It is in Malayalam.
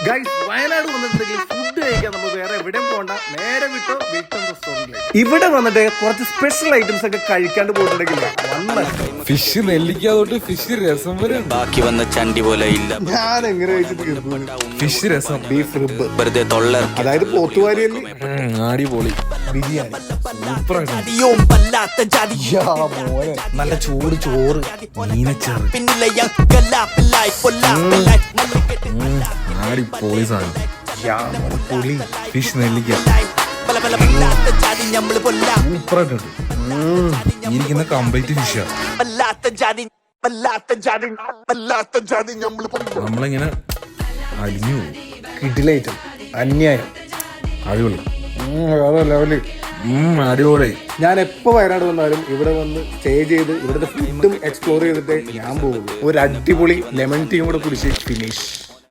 ഗൈസ്, വയനാട് വന്നിട്ടുണ്ടെങ്കിൽ ഫുഡ് കഴിക്കാൻ നമുക്ക് വേറെ എവിടെയും പോകണ്ട, നേരെ വിട്ടോ വീട്ടം റെസ്റ്റോറന്റിലേക്ക്. ഇവിടെ വന്നിട്ട് കുറച്ച് സ്പെഷ്യൽ ഐറ്റംസ് ഒക്കെ കഴിക്കാണ്ട് പോയിട്ടുണ്ടെങ്കിൽ ഫിഷ് നെല്ലിക്ക തൊട്ട് ഫിഷ് രസം വരെ ബാക്കി വന്ന ചണ്ടി പോലെ ഇല്ല. ഞാൻ എങ്ങനെ കഴിച്ചിട്ട് ഫിഷ് രസം, ബീഫ് റിബ്, വെറുതെ തൊള്ള അതായത് പോത്തുവാരിയല്ലേ, അടിപൊളി ബിരിയാണി, നല്ല ചൂട് ചോറ്, മീനച്ചാറ്, അടിപൊളി സാധനം, പുളി, ഫിഷ് നെല്ലിക്ക സൂപ്പറായിട്ടുണ്ട്. ഇരിക്കുന്ന കംപ്ലീറ്റ് ഫിഷാണ്. നമ്മളിങ്ങനെ അലിഞ്ഞു പോകും. കിഡിലൈറ്റം, അന്യായം, അടിപൊളി ലെവല്. അടിപൊളി. ഞാൻ എപ്പോ വയനാട് വന്നാലും ഇവിടെ വന്ന് സ്റ്റേ ചെയ്ത് ഇവിടുത്തെ ഫുഡും എക്സ്പ്ലോർ ചെയ്തിട്ടേ ഞാൻ പോകുള്ളൂ. ഒരു അടിപൊളി ലെമൺ ടീയും കൂടെ കുടിച്ച് ഫിനിഷ്.